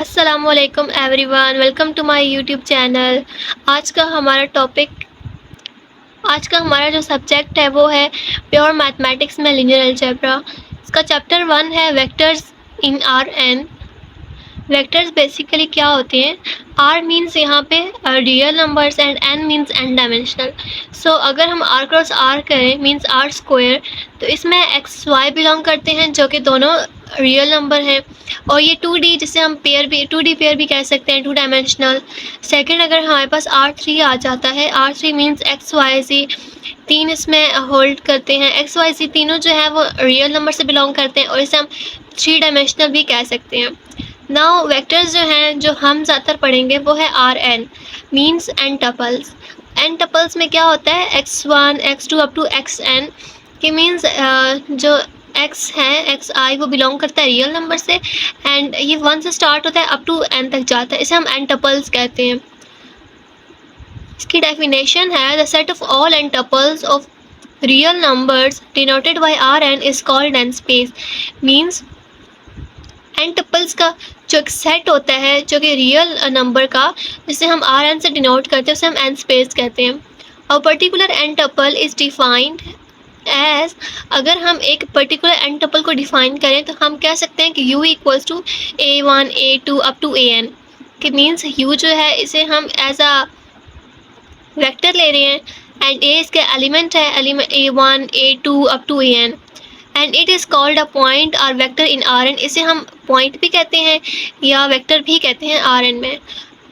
अस्सलामुअलैकुम everyone, welcome to my YouTube channel. आज का हमारा टॉपिक आज का हमारा जो सब्जेक्ट है वो है प्योर मैथमेटिक्स में लीनियर अलजेब्रा। इसका चैप्टर 1 है vectors in R n. Vectors basically क्या होते हैं? आर मीन्स यहाँ पे real numbers and n means N dimensional. So अगर हम आर क्रॉस आर करें मीन्स आर स्क्वायर, तो इसमें एक्स वाई बिलोंग करते हैं जो कि दोनों रियल नंबर हैं। और ये 2D जिसे हम पेयर भी 2D पेयर भी कह सकते हैं, 2 डायमेंशनल। सेकंड, अगर हमारे पास R3 आ जाता है, R3 मीन्स एक्स वाई जी, तीन इसमें होल्ड करते हैं। एक्स वाई जी तीनों जो है वो रियल नंबर से बिलोंग करते हैं और इसे हम 3 डायमेंशनल भी कह सकते हैं। नाउ वेक्टर्स जो हैं जो हम ज़्यादातर पढ़ेंगे वो है R N, means N tuples. N tuples में क्या होता है? x1 x2 up to xn के मीन्स जो x है xi वो बिलोंग करता है रियल नंबर से, एंड ये 1 से स्टार्ट होता है अप टू n तक जाता है, इसे हम एन टपल्स कहते हैं। इसकी डेफिनेशन है the set of all N tuples of real numbers denoted by R N is called N space. Means N tuples का जो एक सेट होता है जो कि रियल नंबर का, जिसे हम आर एन से डिनोट करते हैं, उसे हम एन स्पेस कहते हैं। और particular N tuple is defined as, अगर हम एक पर्टिकुलर एन टपल को डिफाइन करें तो हम कह सकते हैं कि u equals to a1 a2 up to an के मीन्स u जो है इसे हम एज अ वेक्टर ले रहे हैं एंड a इसके एलिमेंट है, element a1 a2 up to an, and it is called a point और वेक्टर इन आर एन। इसे हम पॉइंट भी कहते हैं या वेक्टर भी कहते हैं आर एन में।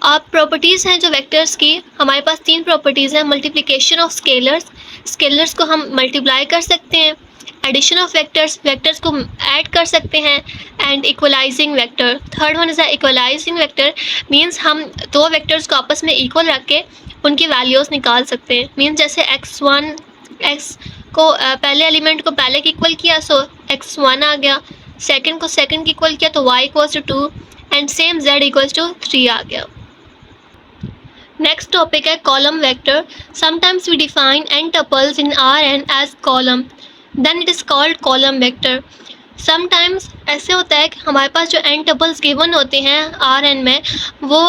अब प्रॉपर्टीज़ हैं जो वेक्टर्स की, हमारे पास 3 प्रॉपर्टीज़ हैं। मल्टीप्लिकेशन ऑफ स्केलर्स, स्केलर्स को हम मल्टीप्लाई कर सकते हैं। एडिशन ऑफ वेक्टर्स, वेक्टर्स को ऐड कर सकते हैं। And equalising vector, third one is a equalising vector, means हम दो वेक्टर्स को आपस में इक्वल रख के उनकी वैल्यूज़ निकाल सकते हैं। मीन्स जैसे x1 x को पहले एलिमेंट को पहले की इक्वल किया सो x1 आ गया, सेकंड को सेकंड की इक्वल किया तो y equals to 2 and same z equals to 3 आ गया। नेक्स्ट टॉपिक है column vector. Sometimes we define N tuples in R N as column, then it is called column vector. Sometimes ऐसे होता है कि हमारे पास जो एन टपल्स गिवन होते हैं आर एन में वो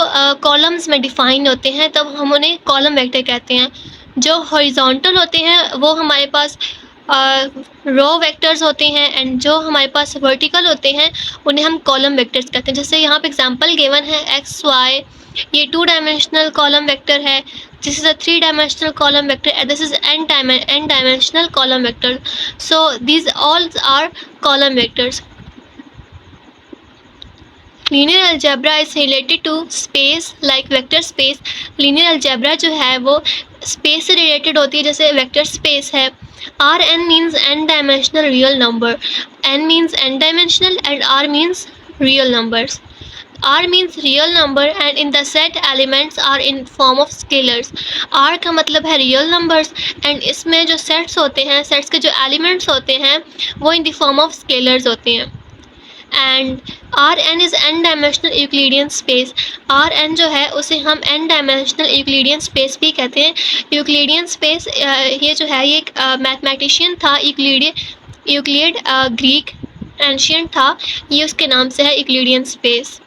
कॉलम्स में डिफाइन होते हैं, तब हम उन्हें कॉलम वेक्टर कहते हैं। जो हॉरिजॉन्टल होते हैं वो हमारे पास रो वेक्टर्स होते हैं, एंड जो हमारे पास वर्टिकल होते हैं उन्हें हम कॉलम वेक्टर्स कहते हैं। जैसे यहाँ पे एग्जांपल गिवन है एक्स वाई, ये 2 डायमेंशनल कॉलम वेक्टर है, this is a 3 dimensional column vector and this is n dimensional column vector. So these all are column vectors. Linear algebra is related to space like vector space. Linear algebra जो है वो space से related होती है, जैसे vector space है। R N means N dimensional real number, N means N dimensional and are means real numbers. R means real number and in the set elements are in form of scalars। R का मतलब है real numbers and इसमें जो sets होते हैं, sets के जो elements होते हैं वो in the form of scalars होते हैं। and Rn is n dimensional Euclidean space। Rn जो है उसे हम n dimensional Euclidean space भी कहते हैं। Euclidean space ये जो है ये एक mathematician था, यूक्लिड ग्रीक एंशियंट था, ये उसके नाम से है यूक्लिडियन स्पेस।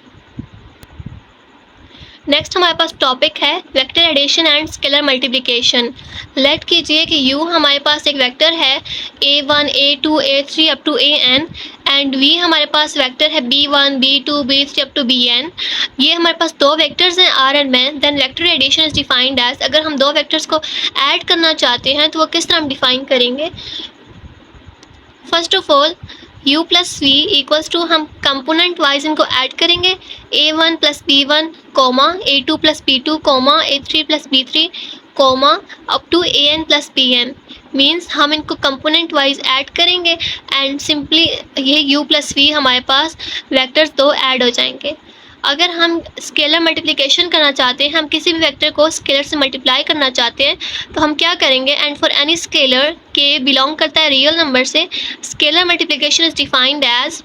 नेक्स्ट हमारे पास टॉपिक है vector addition and scalar multiplication. Let कीजिए कि u हमारे पास एक वेक्टर है a1 a2 a3 up to an and v हमारे पास वेक्टर है b1 b2 b3 up to bn। ये हमारे पास दो वेक्टर्स हैं Rn में। Then vector addition is defined as, अगर हम दो वेक्टर्स को ऐड करना चाहते हैं तो वो किस तरह हम डिफाइन करेंगे? First of all u plus V equals to, हम कंपोनेंट वाइज इनको ऐड करेंगे, a1 plus b1 comma a2 plus b2 comma a3 plus b3 comma up to an plus bn। Means हम इनको कंपोनेंट वाइज ऐड करेंगे and simply ये u plus V हमारे पास vectors दो ऐड हो जाएंगे। अगर हम स्केलर मल्टीप्लिकेशन करना चाहते हैं, हम किसी भी वेक्टर को स्केलर से मल्टीप्लाई करना चाहते हैं तो हम क्या करेंगे? And for any scalar K belong करता है रियल नंबर से, scalar multiplication is defined as,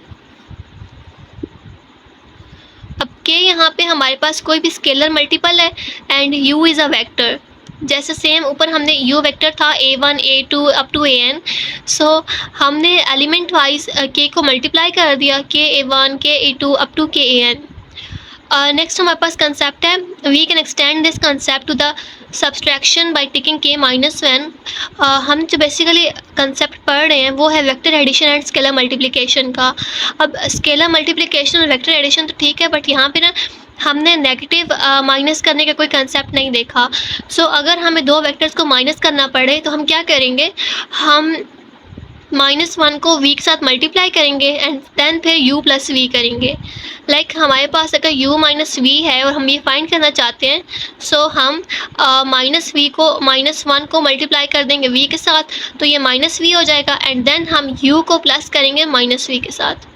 अब के यहाँ पे हमारे पास कोई भी स्केलर मल्टीपल है and u is a vector. जैसे सेम ऊपर हमने u वेक्टर था a1 a2 up to an, so हमने एलिमेंट वाइज k को मल्टीप्लाई कर दिया, k a1 k a2 up to k an। Next हमारे पास कंसेप्ट है, we can extend this concept to the subtraction by taking k-1। हम जो basically concept पढ़ रहे हैं वो है vector addition and scalar multiplication का। अब स्केलर मल्टीप्लिकेशन और वेक्टर एडिशन तो ठीक है, बट यहाँ पे ना हमने नेगेटिव माइनस करने का कोई कंसेप्ट नहीं देखा। सो अगर हमें दो वेक्टर्स को माइनस करना पड़े तो हम क्या करेंगे, हम -1 को v के साथ मल्टीप्लाई करेंगे एंड देन फिर u प्लस वी करेंगे। लाइक हमारे पास अगर u माइनस वी है और हम ये फाइंड करना चाहते हैं, सो हम -1 को मल्टीप्लाई कर देंगे v के साथ, तो ये -v हो जाएगा एंड देन हम u को प्लस करेंगे -v के साथ।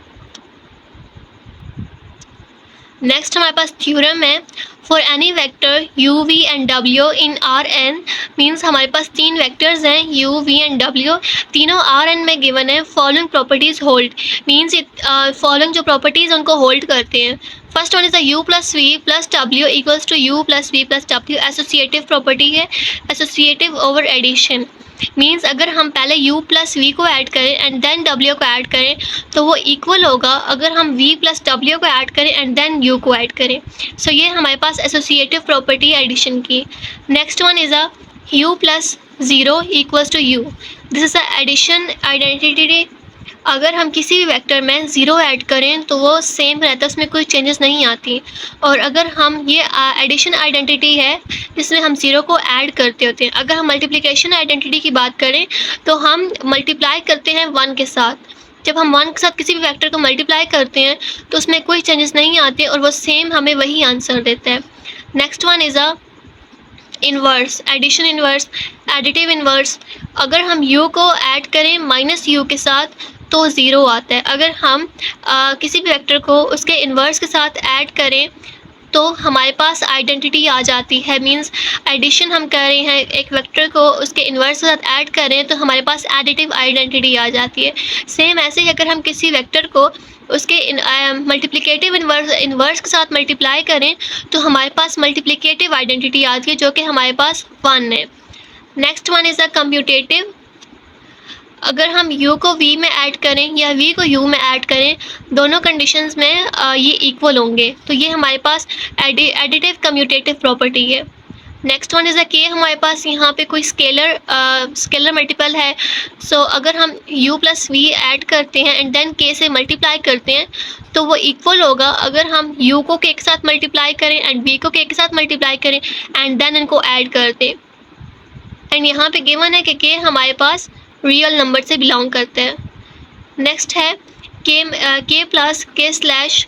नेक्स्ट हमारे पास थ्योरम है, for any vector u v and w in Rn, means हमारे पास तीन वेक्टर्स हैं u v एंड w, तीनों Rn में गिवन है। Following properties hold, means following जो प्रॉपर्टीज उनको होल्ड करते हैं। First one is the u plus v plus w equals to u plus v plus w, associative property है, associative over addition. Means अगर हम पहले u प्लस वी को add करें एंड देन w को ऐड करें तो वो इक्वल होगा अगर हम v प्लस w को ऐड करें एंड देन u को ऐड करें। सो ये हमारे पास एसोसिएटिव प्रॉपर्टी है एडिशन की। Next one is a u plus 0 equals to u, this is a addition identity. अगर हम किसी भी वेक्टर में 0 ऐड करें तो वो सेम रहता है, उसमें कोई चेंजेस नहीं आती। और अगर हम ये एडिशन आइडेंटिटी है जिसमें हम 0 को ऐड करते होते हैं। अगर हम मल्टीप्लिकेशन आइडेंटिटी की बात करें तो हम मल्टीप्लाई करते हैं 1 के साथ। जब हम 1 के साथ किसी भी वेक्टर को मल्टीप्लाई करते हैं तो उसमें कोई चेंजेस नहीं आते और वो सेम हमें वही आंसर देता है। Next one is a inverse, addition inverse, additive inverse. अगर हम u को ऐड करें -u के साथ तो 0 आता है। अगर हम किसी भी वेक्टर को उसके इन्वर्स के साथ ऐड करें तो हमारे पास आइडेंटिटी आ जाती है। मींस एडिशन हम कर रहे हैं, एक वेक्टर को उसके इन्वर्स के साथ ऐड करें तो हमारे पास एडिटिव आइडेंटिटी आ जाती है। सेम ऐसे ही अगर हम किसी वेक्टर को उसके मल्टीप्लिकेटिव इन्वर्स के साथ मल्टीप्लाई करें तो हमारे पास मल्टीप्लिकेटिव आइडेंटिटी आती है जो कि हमारे पास 1 है। Next one is a commutative. अगर हम u को v में ऐड करें या v को u में ऐड करें, दोनों कंडीशंस में ये इक्वल होंगे, तो ये हमारे पास एडिटिव कम्यूटेटिव प्रॉपर्टी है। Next one is a k, हमारे पास यहाँ पे कोई स्केलर मल्टीपल है। सो अगर हम u प्लस वी ऐड करते हैं एंड देन k से मल्टीप्लाई करते हैं तो वो इक्वल होगा अगर हम u को k के साथ मल्टीप्लाई करें एंड v को k के साथ मल्टीप्लाई करें एंड देन इनको ऐड कर दें। एंड यहाँ पे गिवन है कि k हमारे पास रियल नंबर से बिलोंग करते हैं। नेक्स्ट है k प्लस k स्लैश।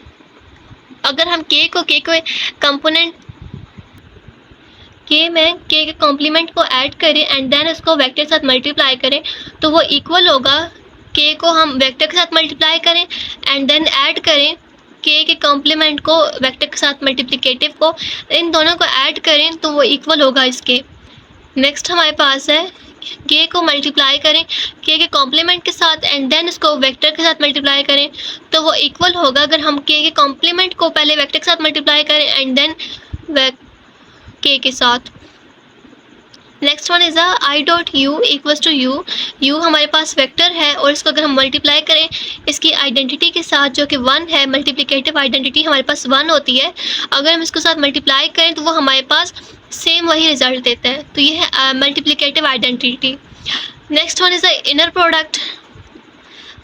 अगर हम k को कंपोनेंट k में k के कॉम्प्लीमेंट को ऐड करें एंड देन उसको वेक्टर के साथ मल्टीप्लाई करें तो वो इक्वल होगा k को हम वेक्टर के साथ मल्टीप्लाई करें एंड देन ऐड करें k के कॉम्प्लीमेंट को वेक्टर के साथ मल्टीप्लिकेटिव को, इन दोनों को ऐड करें तो वो इक्वल होगा इसके। नेक्स्ट हमारे पास है k को मल्टीप्लाई करें k के कॉम्प्लीमेंट के साथ एंड देन उसको वेक्टर के साथ मल्टीप्लाई करें तो वो इक्वल होगा अगर हम k के कॉम्प्लीमेंट को पहले वेक्टर के साथ मल्टीप्लाई करें एंड देन k के साथ। Next one is I dot u equals to u हमारे पास वेक्टर है और इसको अगर हम मल्टीप्लाई करें इसकी आइडेंटिटी के साथ जो कि 1 है, मल्टीप्लिकेटिव आइडेंटिटी हमारे पास 1 होती है। अगर हम इसके साथ मल्टीप्लाई करें तो वो हमारे पास सेम वही रिजल्ट देता है, तो ये है multiplicative identity. Next one is the inner product.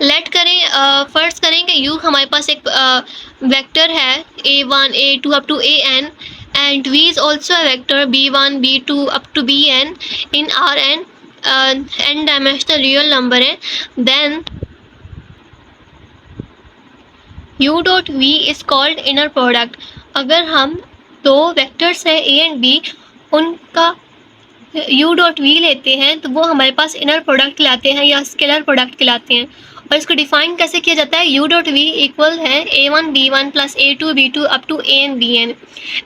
Let करें फर्स्ट करें कि u हमारे पास एक वेक्टर है a1 a2 up to an and v is also a vector b1 b2 up to bn in Rn, n dimensional real number है। then u dot v is called inner product। अगर हम दो vectors हैं a and b, उनका u dot v लेते हैं तो वो हमारे पास इनर प्रोडक्ट कहलाते हैं या स्केलर प्रोडक्ट कहलाते हैं। और इसको डिफाइन कैसे किया जाता है, u डॉट v इक्वल है a1 b1 plus a2 b2 up to an bn।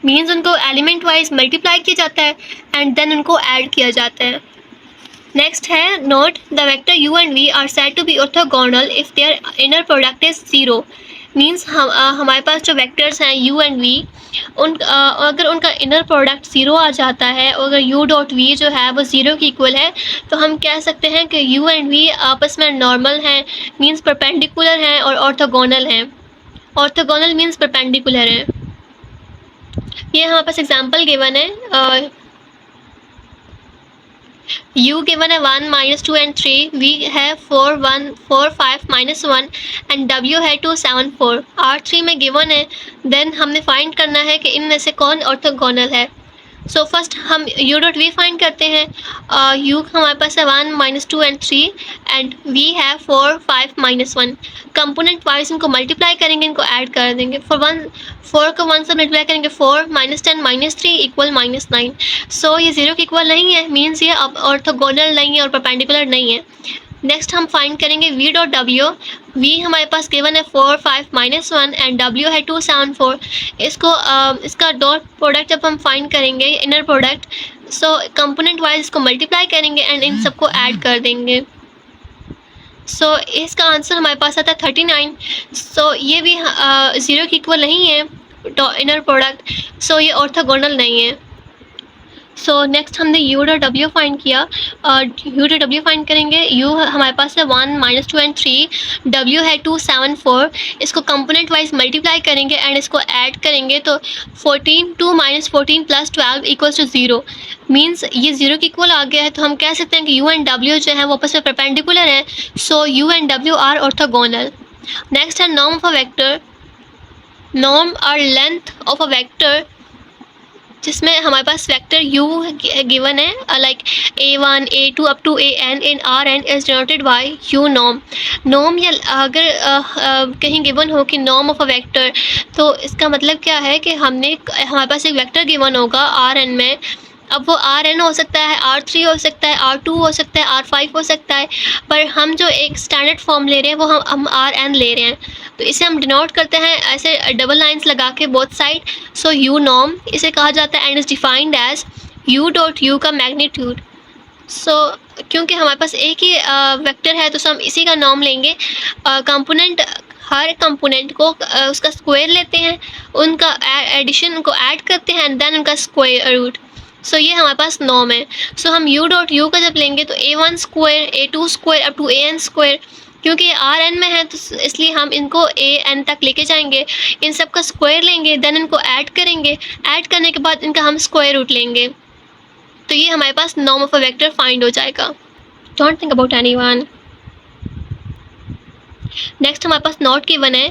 Means उनको एलिमेंट वाइज मल्टीप्लाई किया जाता है एंड देन उनको ऐड किया जाता है। नेक्स्ट है note, the vector u and v are said to be orthogonal if their inner product is 0। Means हमारे पास जो वेक्टर्स हैं u एंड v, अगर उनका इनर प्रोडक्ट 0 आ जाता है और अगर u डॉट v जो है वो 0 की इक्वल है तो हम कह सकते हैं कि u एंड v आपस में नॉर्मल हैं, मीन्स परपेंडिकुलर हैं और ऑर्थोगोनल हैं। ऑर्थोगोनल मीन्स परपेंडिकुलर हैं। ये हमारे पास एग्जांपल गिवन है, u given है 1 -2 and 3, v है 4 1 4 5 -1 एंड w है 2 7 4। R3 में गिवन है, देन हमने फाइंड करना है कि इनमें से कौन ऑर्थोगोनल है। सो फर्स्ट हम u डॉट v फाइंड करते हैं। u हमारे पास है 1 -2 and 3 एंड v है 4 5 -1। कंपोनेंट वाइज इनको मल्टीप्लाई करेंगे, इनको ऐड कर देंगे। 4 को 1 से मल्टीप्लाई करेंगे 4 -10 -3 इक्वल -9। सो ये 0 के इक्वल नहीं है, मीन्स ये अब ऑर्थोगोनल नहीं है और परपेंडिकुलर नहीं है। नेक्स्ट हम फाइंड करेंगे v डॉट w। v हमारे पास गिवन है 4 5 -1 एंड w है 2 7 4। इसका डॉट प्रोडक्ट जब हम फाइंड करेंगे, इनर प्रोडक्ट, सो कंपोनेंट वाइज इसको मल्टीप्लाई करेंगे एंड इन सबको ऐड कर देंगे। सो इसका आंसर हमारे पास आता है 39। सो ये भी 0 के इक्वल नहीं है इनर प्रोडक्ट, सो ये ऑर्थोगोनल नहीं है। सो नेक्स्ट हमने u डॉट w फाइंड किया। u डॉट w फाइंड करेंगे, u हमारे पास है 1 -2 एंड 3, w है 2 7 4। इसको कंपोनेंट वाइज मल्टीप्लाई करेंगे एंड इसको ऐड करेंगे तो 14 2 -14 + 12 इक्वल्स टू 0। मीन्स ये 0 के इक्वल आ गया है, तो हम कह सकते हैं कि u एंड w जो है वो आपस में परपेंडिकुलर है। So u and w are orthogonal. Next है norm of a vector. Norm और लेंथ ऑफ अ वेक्टर, जिसमें हमारे पास वेक्टर u गिवन है, like a1 a2 up to an in Rn is denoted by u norm. Norm या अगर कहीं given हो कि नॉर्म ऑफ अ वेक्टर, तो इसका मतलब क्या है कि हमारे पास एक वेक्टर गिवन होगा Rn में। अब वो Rn हो सकता है, R3 हो सकता है, R2 हो सकता है, R5 हो सकता है, पर हम जो एक स्टैंडर्ड फॉर्म ले रहे हैं वो हम Rn ले रहे हैं, तो इसे हम डिनोट करते हैं ऐसे डबल लाइंस लगा के both side. So u norm इसे कहा जाता है and is defined as u dot u का मैग्नीट्यूड। सो क्योंकि हमारे पास एक ही वेक्टर है तो हम इसी का नॉर्म लेंगे। कंपोनेंट, हर कंपोनेंट को उसका स्क्वायर लेते हैं, उनका एडिशन को ऐड करते हैं एंड देन उनका स्क्वायर रूट। सो ये हमारे पास नॉर्म है। सो हम u डॉट u का जब लेंगे तो a1 square a2 square up to an square, क्योंकि Rn में है तो इसलिए हम इनको an तक लेके जाएंगे, इन सब का स्क्वायर लेंगे, देन इनको ऐड करेंगे, ऐड करने के बाद इनका हम स्क्वायर रूट लेंगे, तो ये हमारे पास norm of a vector find हो जाएगा। Don't think about anyone. Next हमारे पास नॉट गिवन है।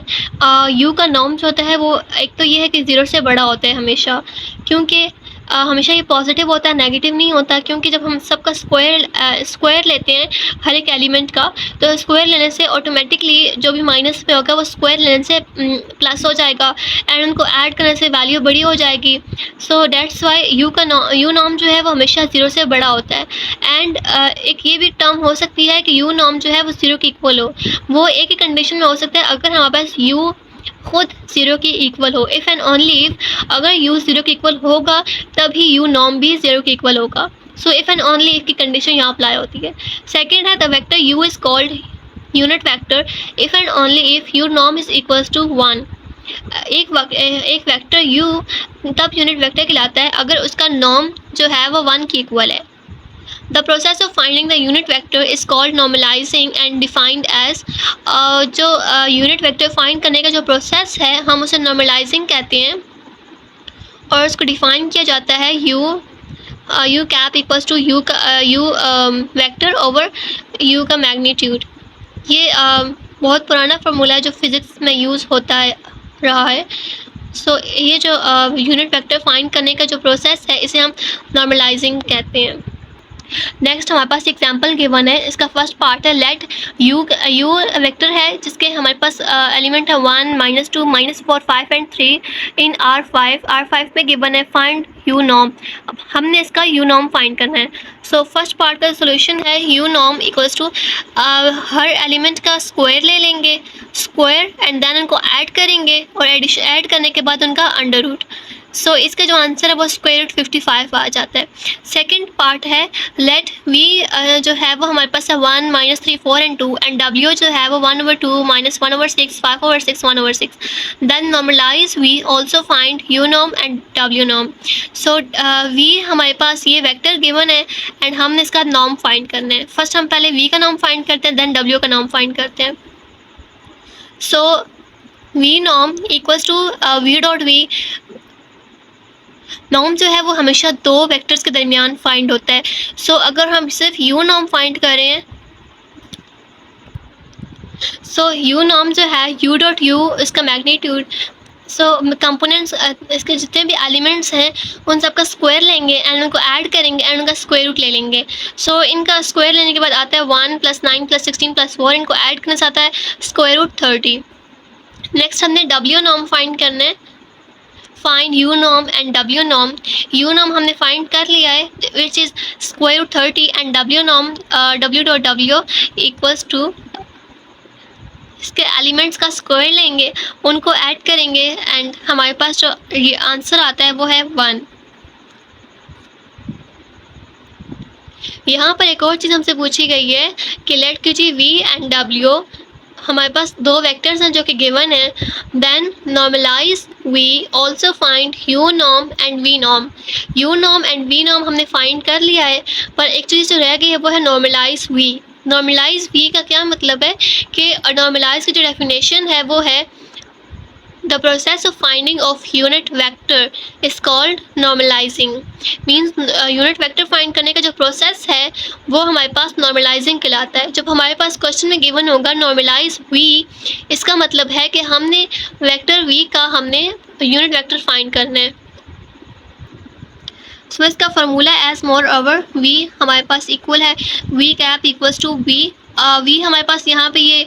u का नॉर्म जो होता है वो एक तो ये है कि 0 से बड़ा होता है हमेशा, क्योंकि हमेशा ये पॉजिटिव होता है, नेगेटिव नहीं होता, क्योंकि जब हम सबका स्क्वायर लेते हैं हर एक एलिमेंट का, तो स्क्वायर लेने से ऑटोमेटिकली जो भी माइनस पे होगा वो स्क्वायर लेने से प्लस हो जाएगा एंड उनको ऐड करने से वैल्यू बड़ी हो जाएगी। So that's why u norm जो है वो हमेशा 0 से बड़ा होता है। एंड एक ये भी टर्म हो सकती है कि u नॉर्म जो है वो 0 के इक्वल हो। वो एक ही कंडीशन में हो सकता है अगर हमारे पास u खुद 0 के इक्वल हो। इफ़ एंड ओनली इफ अगर u 0 के इक्वल होगा तभी u नॉर्म भी 0 के इक्वल होगा। So if and only if की कंडीशन यहाँ अप्लाई होती है। सेकेंड है the vector u is called unit vector if and only if u norm is equals to 1। एक वेक्टर u तब यूनिट वेक्टर कहलाता है अगर उसका नॉर्म जो है वो 1 के इक्वल है। The process of finding the unit vector is called normalizing and defined as जो यूनिट वेक्टर फाइंड करने का जो प्रोसेस है हम उसे नॉर्मलाइजिंग कहते हैं और उसको डिफाइन किया जाता है u cap equals to u vector over u का मैग्नीट्यूड। ये बहुत पुराना फार्मूला है जो फिज़िक्स में यूज़ होता रहा है। सो ये जो यूनिट वेक्टर फाइंड करने का जो प्रोसेस है इसे हम नॉर्मलाइजिंग कहते हैं। नेक्स्ट हमारे पास एग्जाम्पल गिवन है। इसका फर्स्ट पार्ट है लेट u वेक्टर है जिसके हमारे पास एलिमेंट है 1 -2 -4 5 एंड 3 इन R5 में गिवन है फाइंड u नॉर्म। अब हमने इसका u नॉर्म फाइंड करना है। सो फर्स्ट पार्ट का सोल्यूशन है u नॉर्म इक्वल्स टू हर एलिमेंट का स्क्वायर ले लेंगे, स्क्वायर एंड देन उनको ऐड करेंगे और ऐड करने के बाद उनका अंडर रूट। सो इसका जो आंसर है वो स्क्वायर रूट 55 आ जाता है। सेकंड पार्ट है लेट v जो है वो हमारे पास है 1 -3 4 एंड 2 एंड w जो है वो 1/2 -1/6 5/6 1/6। Then normalize v also find u norm and w norm. So v हमारे पास ये वेक्टर गिवन है एंड हमने इसका नॉर्म फाइंड करना है। फर्स्ट हम पहले v का नॉर्म फाइंड करते हैं, देन w का नॉर्म फाइंड करते हैं। So v norm equals to v dot v norm जो है वो हमेशा दो वेक्टर्स के दरमियान फाइंड होता है। सो अगर हम सिर्फ यू नॉर्म फाइंड करें, सो यू नॉर्म जो है यू डॉट यू इसका मैग्नीट्यूड, सो कंपोनेंट्स इसके जितने भी एलिमेंट्स हैं उन सब का स्क्वायर लेंगे एंड उनको ऐड करेंगे एंड उनका स्क्वायर रूट ले लेंगे। सो इनका स्क्वायर लेने के बाद आता है 1 + 9 + 16 + 4, इनको ऐड करने से आता है स्क्वायर रूट 30। नेक्स्ट हमने डब्ल्यू नॉर्म फाइंड करना है। Find U norm and W norm. U norm हमने फाइंड कर लिया है which is square root 30 and W norm W dot W equals to इसके एलिमेंट्स का स्क्वायर लेंगे, उनको ऐड करेंगे एंड हमारे पास जो ये आंसर आता है वो है 1। यहाँ पर एक और चीज़ हमसे पूछी गई है कि लेट कीजिए v एंड w, हमारे पास दो वेक्टर्स हैं जो कि गिवन है। Then normalize v, also find u norm and v norm. u norm and v norm हमने फाइंड कर लिया है, पर एक चीज़ जो रह गई है वो है नॉर्मलाइज v। नॉर्मलाइज v का क्या मतलब है कि नॉर्मलाइज की जो डेफिनेशन है वो है The process of finding of unit vector is called normalizing. Means unit vector find करने का जो process है वो हमारे पास normalizing कहलाता है। जब हमारे पास क्वेश्चन में गिवन होगा normalize v, इसका मतलब है कि हमने वेक्टर v का हमने यूनिट वेक्टर फाइंड करना है। सो इसका formula as moreover v हमारे पास इक्वल है v cap equals to v। v हमारे पास यहाँ पे ये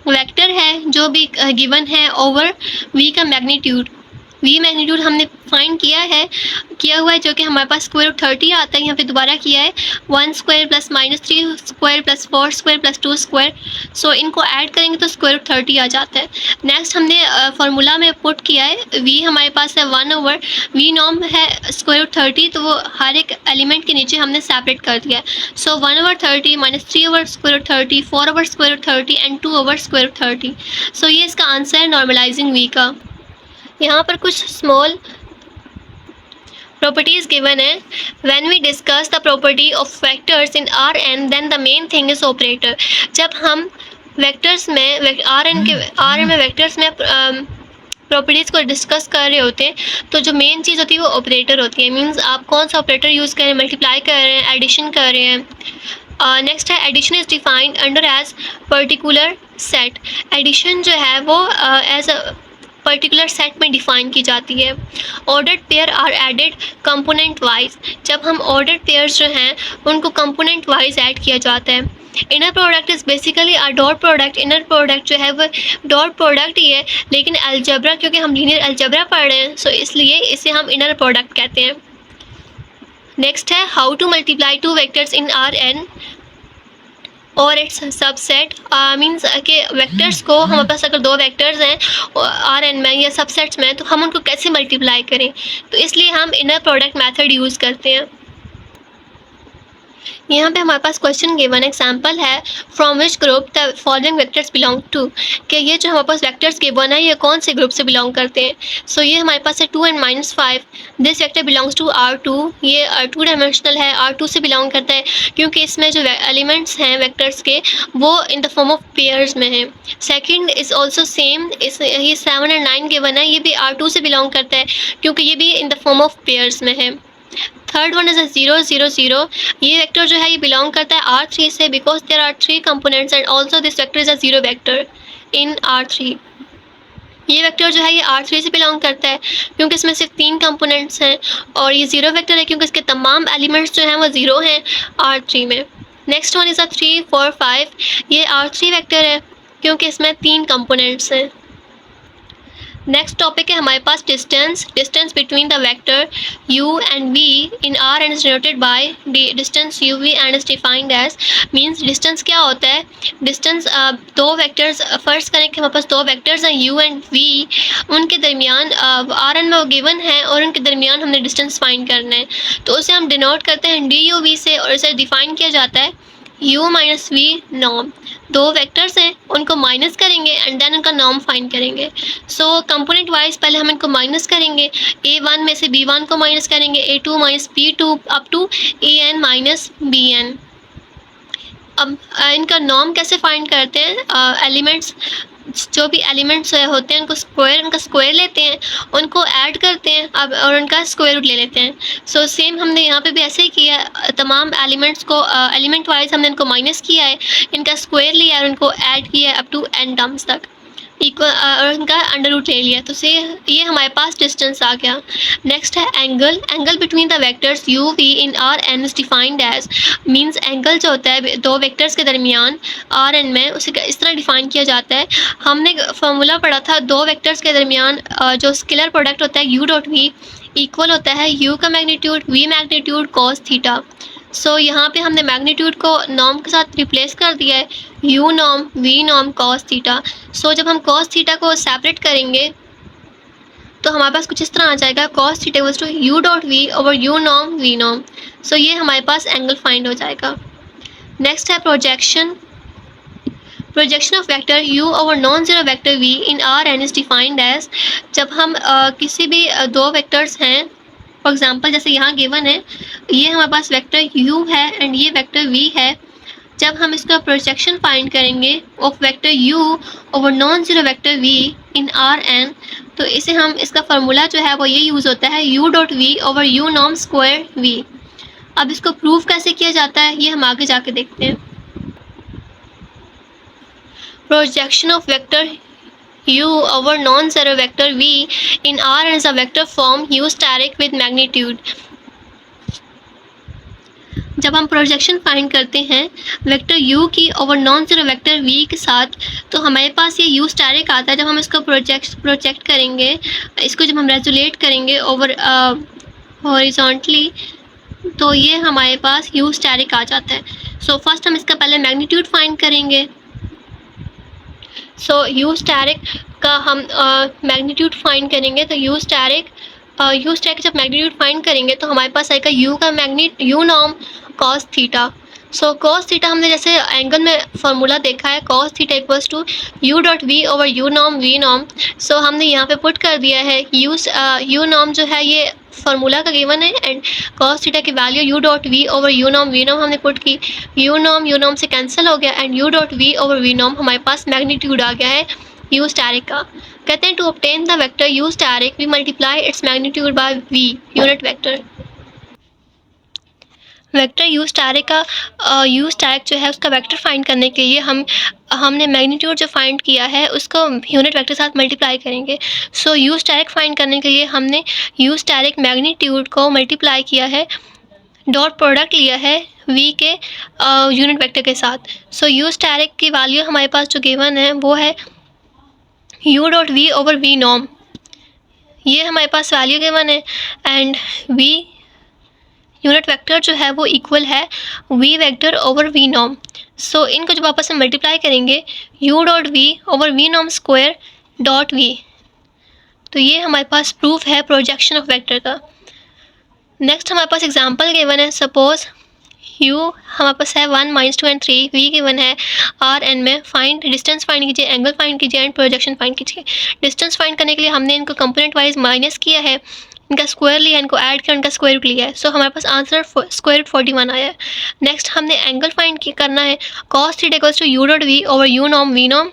वेक्टर है जो भी गिवन है ओवर v का मैग्नीट्यूड। v मैग्नीट्यूड हमने फाइंड किया हुआ है जो कि हमारे पास स्क्वायर रूट 30 आता है। यहाँ पे दोबारा किया है 1 स्क्वायर + -3 स्क्वायर + 4 स्क्वायर + 2 स्क्वायर। सो इनको ऐड करेंगे तो स्क्वायर रूट 30 आ जाता है। नेक्स्ट हमने फार्मूला में पुट किया है v हमारे पास है 1 ओवर v नॉर्म है स्क्वायर रूट 30, तो वो हर एक एलिमेंट के नीचे हमने सेपरेट कर दिया है। So 1 over 30 -3 over square root 30, 4 over square root 30 and 2 over square root 30। So ये इसका आंसर है नॉर्मलाइजिंग v का। यहाँ पर कुछ स्मॉल properties given है। when we discuss the property of vectors in Rn then the main thing is operator। जब हम वेक्टर्स में Rn में वेक्टर्स में प्रॉपर्टीज़ को डिस्कस कर रहे होते हैं तो जो मेन चीज़ होती है वो ऑपरेटर होती है। मींस आप कौन सा ऑपरेटर यूज़ कर रहे हैं, मल्टीप्लाई कर रहे हैं, एडिशन कर रहे हैं। नेक्स्ट है addition is defined under as particular set. Addition जो है वो एज अ पर्टिकुलर सेट में डिफाइन की जाती है। Ordered pair are added component wise. जब हम ऑर्डर्ड पेयर्स जो हैं उनको कंपोनेंट वाइज ऐड किया जाता है। Inner product is basically a dot product. Inner product जो है वो डॉट प्रोडक्ट ही है, लेकिन अलजेब्रा क्योंकि हम लीनियर अलजेब्रा पढ़ रहे हैं सो इसलिए इसे हम इनर प्रोडक्ट कहते हैं। नेक्स्ट है how to multiply two vectors in Rn और इट्स सबसेट। मीन्स के वेक्टर्स को हमारे पास अगर दो वेक्टर्स हैं Rn में या सबसेट्स में तो हम उनको कैसे मल्टीप्लाई करें, तो इसलिए हम इनर प्रोडक्ट मेथड यूज़ करते हैं। यहाँ पे हमारे पास क्वेश्चन गिवन एग्जांपल है from which group the following vectors belong to, कि ये जो हमारे पास वेक्टर्स गिवन है ये कौन से ग्रुप से बिलोंग करते हैं। सो ये हमारे पास है 2 and -5। This vector belongs to R2। ये 2 डायमेंशनल है, R2 से बिलोंग करता है क्योंकि इसमें जो एलिमेंट्स हैं वेक्टर्स के वो in the form of pairs में हैं। सेकेंड इज़ ऑल्सो सेम, ये 7 और 9 गिवन है, ये भी R2 से बिलोंग करता है क्योंकि ये भी in the form of pairs में है। Third one is 0 0 0। ये वेक्टर जो है ये बिलोंग करता है R3 से because there are 3 components and also this vector is a 0 vector in R3। ये वेक्टर जो है ये R3 से बिलोंग करता है क्योंकि इसमें सिर्फ 3 कंपोनेंट्स हैं, और ये 0 वेक्टर है क्योंकि इसके तमाम एलिमेंट्स जो हैं वो 0 हैं R3 में। Next one is 3 4 5। ये R3 वेक्टर है क्योंकि इसमें 3 कंपोनेंट्स हैं। नेक्स्ट टॉपिक है हमारे पास distance. Distance between the vector u and v in Rn is denoted by distance uv and is defined as। Means distance क्या होता है, डिस्टेंस दो वेक्टर्स फर्स्ट करें कि हमारे पास दो वेक्टर्स हैं u and v, उनके दरमियान Rn में वो गिवन है और उनके दरमियान हमने डिस्टेंस फाइंड करना है तो उसे हम डिनोट करते हैं duv से और इसे डिफाइन किया जाता है u माइनस v नॉर्म। दो वेक्टर्स हैं उनको माइनस करेंगे एंड देन उनका नॉर्म फाइंड करेंगे। सो कंपोनेंट वाइज पहले हम इनको माइनस करेंगे, a1 में से b1 को माइनस करेंगे, a2 minus b2 up to an minus bn। अब इनका नॉर्म कैसे फाइंड करते हैं? एलिमेंट्स, जो भी एलिमेंट्स होते हैं उनका स्क्वायर लेते हैं, उनको ऐड करते हैं अब और उनका स्क्वायर रूट ले लेते हैं। सो सेम हमने यहाँ पे भी ऐसे ही किया है। तमाम एलिमेंट्स को एलिमेंट वाइज हमने इनको माइनस किया है, इनका स्क्वायर लिया है और उनको ऐड किया है अप टू n टर्म्स तक, इक्वल और इनका अंडर रूट ले लिया। तो से ये हमारे पास डिस्टेंस आ गया। नेक्स्ट है angle. Angle between the vectors u v in R N is defined as, means angle जो होता है दो वेक्टर्स के दरमियान आर एन में, उसे इस तरह डिफाइन किया जाता है। हमने फार्मूला पढ़ा था, दो वेक्टर्स के दरमियान जो स्केलर प्रोडक्ट होता है u डॉट v इक्वल होता है u का magnitude v magnitude cos theta. So यहाँ पे हमने मैग्नीट्यूड को नॉर्म के साथ रिप्लेस कर दिया है, u norm v norm cos theta. So जब हम cos थीटा को सेपरेट करेंगे तो हमारे पास कुछ इस तरह आ जाएगा, cos theta equals to u dot v over u norm v norm. So ये हमारे पास एंगल फाइंड हो जाएगा। नेक्स्ट है projection. Projection of vector u over non zero vector v in R N is defined as, जब हम किसी भी दो वेक्टर्स हैं, फॉर एग्जाम्पल जैसे यहाँ गिवन है, ये हमारे पास वेक्टर u है एंड ये वेक्टर v है। जब हम इसका प्रोजेक्शन फाइंड करेंगे of vector u over non zero vector v in R N, तो इसे हम इसका फार्मूला जो है वो ये यूज़ होता है u dot v over u norm square v। अब इसको प्रूव कैसे किया जाता है ये हम आगे जाके देखते हैं। Projection of vector u over non-zero vector v in R as a vector form u steric with magnitude। जब हम प्रोजेक्शन फाइंड करते हैं वेक्टर u की over non zero vector v के साथ, तो हमारे पास ये u स्टेरिक आता है। जब हम इसको प्रोजेक्ट करेंगे, इसको जब हम रेजुलेट करेंगे ओवर हॉरिजॉन्टली, तो ये हमारे पास u स्टेरिक आ जाता है। सो फर्स्ट हम इसका पहले मैग्नीट्यूड फाइंड करेंगे। सो u स्टेरिक का हम मैग्नीट्यूड फाइंड करेंगे, तो u स्टेरिक जब मैग्नीट्यूड फाइंड करेंगे तो हमारे पास आएगा u norm cos theta. So cos theta हमने जैसे एंगल में फार्मूला देखा है, cos theta equals to u dot v over u norm v norm. So हमने यहाँ पे पुट कर दिया है u नॉर्म जो है ये फार्मूला का गिवन है एंड cos थीटा की value u dot v over u norm हमने पुट की। u नॉर्म से कैंसिल हो गया and u dot v over v norm हमारे पास मैग्नीट्यूड आ गया है u स्टेरिक का। कहते हैं to obtain the vector u asterisk v multiply its magnitude by v unit vector. Vector u asterisk का u स्टेरिक जो है उसका वेक्टर फाइंड करने के लिए हमने मैग्नीट्यूड जो फाइंड किया है उसको यूनिट वेक्टर के साथ मल्टीप्लाई करेंगे। सो u स्टेरिक फाइंड करने के लिए हमने u स्टेरिक मैग्नीट्यूड को मल्टीप्लाई किया है, डॉट प्रोडक्ट लिया है v के यूनिट वेक्टर के साथ। सो u स्टेरिक की वैल्यू हमारे पास जो गिवन है वो है u dot v over v norm, ये हमारे पास वैल्यू गिवन है एंड v यूनिट वेक्टर जो है वो इक्वल है v vector over v norm. So इनको जब आपस में मल्टीप्लाई करेंगे u dot v over v norm square dot v, तो ये हमारे पास प्रूफ है प्रोजेक्शन ऑफ वेक्टर का। नेक्स्ट हमारे पास एग्जांपल गिवन है, सपोज u हमारे पास है 1 -2 एंड 3, v गिवन है r n में। फाइंड डिस्टेंस फाइंड कीजिए, एंगल फाइंड कीजिए एंड प्रोजेक्शन फाइंड कीजिए। डिस्टेंस फाइंड करने के लिए हमने इनको कंपोनेंट वाइज माइनस किया है, इनका स्क्वायर लिया, इनको ऐड किया, इनका स्क्वायर रूट लिया है। सो हमारे पास आंसर स्क्वायर रूट 41 आया है। नेक्स्ट हमने एंगल फाइंड करना है, cos theta equals to u dot v over u norm v norm.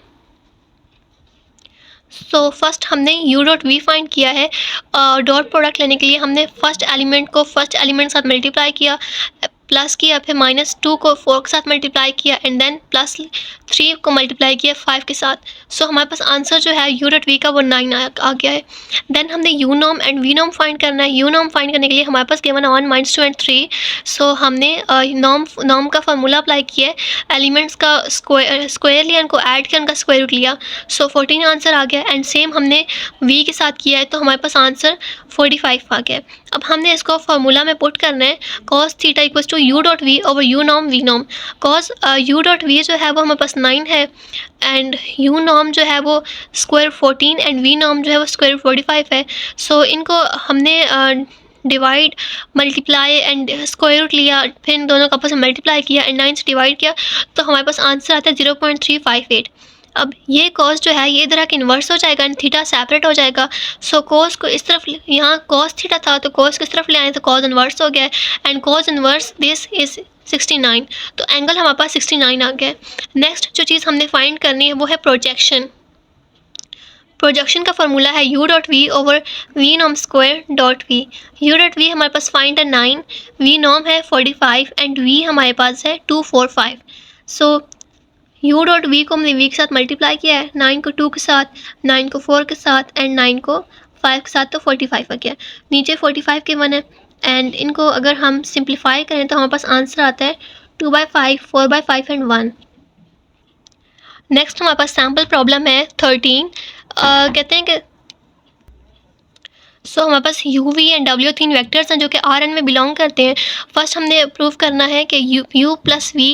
So first हमने u डॉट v फाइंड किया है, डॉट प्रोडक्ट लेने के लिए हमने फर्स्ट एलिमेंट के साथ मल्टीप्लाई किया, प्लस किया, फिर -2 को 4 के साथ मल्टीप्लाई किया एंड देन +3 को मल्टीप्लाई किया 5 के साथ। सो हमारे पास आंसर जो है u डॉट v का वो 9 आ गया है। देन हमने u norm and v norm find करना है। u नॉर्म फाइंड करने के लिए हमारे पास गिवन है 1 -2 एंड 3। सो हमने नॉर्म का फार्मूला अप्लाई किया है, एलिमेंट्स का स्क्वायर लिया, इनको ऐड किया, उनका स्क्वायर रूट लिया। सो 14 आंसर आ गया एंड सेम हमने v के साथ किया है तो हमारे पास आंसर 45 आ गया। अब हमने इसको फार्मूला में पुट करना है, cos theta equals to u dot v over u norm v norm. cos u dot v जो है वो हमारे पास 9 है एंड u नॉर्म जो है वो स्क्वायर 14 एंड v नॉर्म जो है वो स्क्वायर 45 है। सो इनको हमने divide, multiply and square root लिया, फिर इन दोनों का आपस में मल्टीप्लाई किया एंड 9 से डिवाइड किया, तो हमारे पास आंसर आता है 0.358। अब ये cos जो है ये इधर आके इन्वर्स हो जाएगा एंड थीटा सेपरेट हो जाएगा। सो cos को इस तरफ, यहाँ cos थीटा था तो cos किस तरफ ले आए तो cos इन्वर्स हो गया and cos inverse this is 69, तो एंगल हमारे पास 69 आ गया। नेक्स्ट जो चीज़ हमने फाइंड करनी है वो है प्रोजेक्शन। प्रोजेक्शन का फॉर्मूला है u dot v over v नॉम square dot v. u dot v हमारे पास फाइंड है 9, वी नॉम है 45 एंड v हमारे पास है 245। सो u डॉट वी को हमने v के साथ मल्टीप्लाई किया है, 9 को 2 के साथ, 9 को 4 के साथ एंड 9 को 5 के साथ, तो 45 आ गया। नीचे 45 के 1 है एंड इनको अगर हम सिंप्लीफाई करें तो हमारे पास आंसर आता है 2/5, 4/5 एंड 1। नेक्स्ट हमारे पास सैम्पल प्रॉब्लम है 13। कहते हैं कि हमारे पास u v and w 3 vectors हैं जो कि आर एन में बिलोंग करते हैं। फर्स्ट हमने प्रूव करना है कि u प्लस v,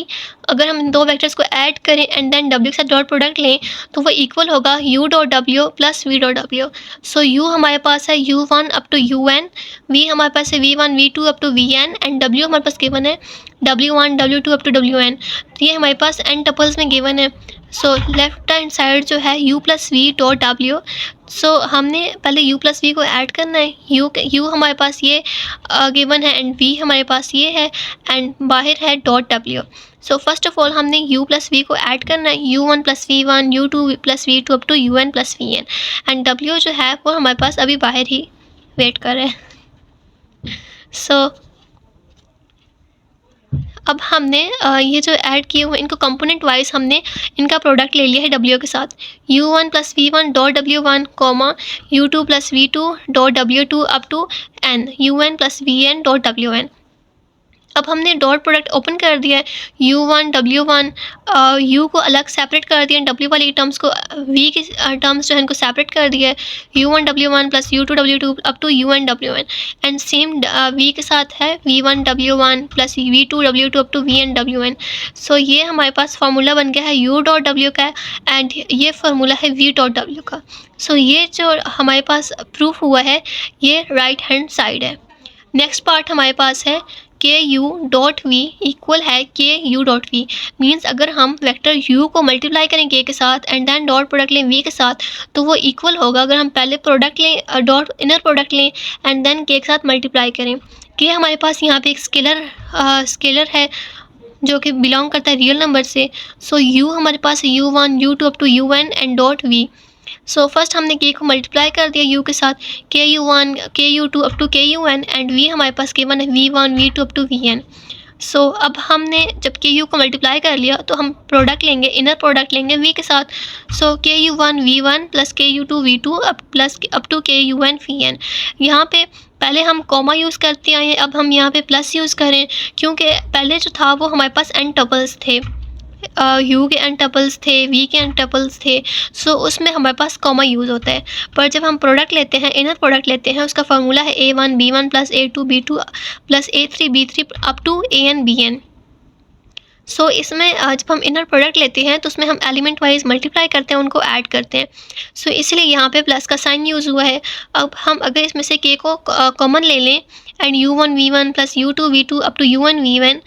अगर हम इन दो वेक्टर्स को ऐड करें एंड देन w के साथ डॉट प्रोडक्ट लें तो वो इक्वल होगा u dot w plus v dot w। सो u हमारे पास है u1 up to un, v हमारे पास है v1 v2 up to vn and w हमारे पास गिवन है w1 w2 up to wn। तो ये हमारे पास n टपल्स में गिवन है। सो लेफ्ट हैंड साइड जो है u plus V dot w। सो हमने पहले u प्लस वी को ऐड करना है। u हमारे पास ये गिवन है एंड v हमारे पास ये है एंड बाहर है dot w। So first of all हमने u प्लस वी को ऐड करना है, u1 plus v1 u2 plus v2 up to un plus vn and w जो है वो हमारे पास अभी बाहर ही वेट कर रहा है। सो अब हमने ये जो ऐड किए हुए इनको कंपोनेंट वाइज हमने इनका प्रोडक्ट ले लिया है w के साथ। u1 plus v1 dot w1 comma u2 plus v2 dot w2 up to n un plus vn dot wn। अब हमने डॉट प्रोडक्ट ओपन कर दिया है, u1 w1 u को अलग सेपरेट कर दिया, w वाली टर्म्स को v की टर्म्स जो है इनको सेपरेट कर दिया है, u1 w1 plus u2 w2 up to un wn and same v के साथ है v1 w1 plus v2 w2 up to vn wn। So ये हमारे पास फार्मूला बन गया है u डॉट w का एंड ये फार्मूला है v डॉट w का। सो ये जो हमारे पास प्रूफ हुआ है ये राइट हैंड साइड है। नेक्स्ट पार्ट हमारे पास है के यू डॉट वी इक्वल है के यू डॉट वी। मीन्स अगर हम वेक्टर u को मल्टीप्लाई करें k के साथ एंड देन डॉट प्रोडक्ट लें v के साथ तो वो इक्वल होगा अगर हम पहले प्रोडक्ट लें डॉट इनर प्रोडक्ट लें एंड देन k के साथ मल्टीप्लाई करें। k हमारे पास यहाँ पे एक स्केलर है जो कि बिलोंग करता है रियल नंबर से। सो u हमारे पास है u1 u2 up to un and dot v। So first हमने k को मल्टीप्लाई कर दिया u के साथ, ku1 ku2 up to kun and v हमारे पास गिवन है v1 v2 up to vn। सो अब हमने जब ku को मल्टीप्लाई कर लिया तो हम प्रोडक्ट लेंगे, इनर प्रोडक्ट लेंगे v के साथ। So ku1 v1 plus ku2 v2 plus up to kun vn। यहाँ पे पहले हम कॉमा यूज़ करते आए हैं, अब हम यहाँ पे प्लस यूज़ करें क्योंकि पहले जो था वो हमारे पास n टपल्स थे, u के n टपल्स थे, v के n टपल्स थे। सो उसमें हमारे पास कॉमा यूज़ होता है। पर जब हम प्रोडक्ट लेते हैं, इनर प्रोडक्ट लेते हैं, उसका फार्मूला है a1 b1 plus a2 b2 plus a3 b3 up to an bn। So इसमें जब हम इनर प्रोडक्ट लेते हैं तो उसमें हम एलिमेंट वाइज मल्टीप्लाई करते हैं, उनको ऐड करते हैं। सो इसलिए यहाँ पे प्लस का साइन यूज़ हुआ है। अब हम अगर इसमें से k को कॉमन ले लें and u1 v1 plus u2 v2 up to un vn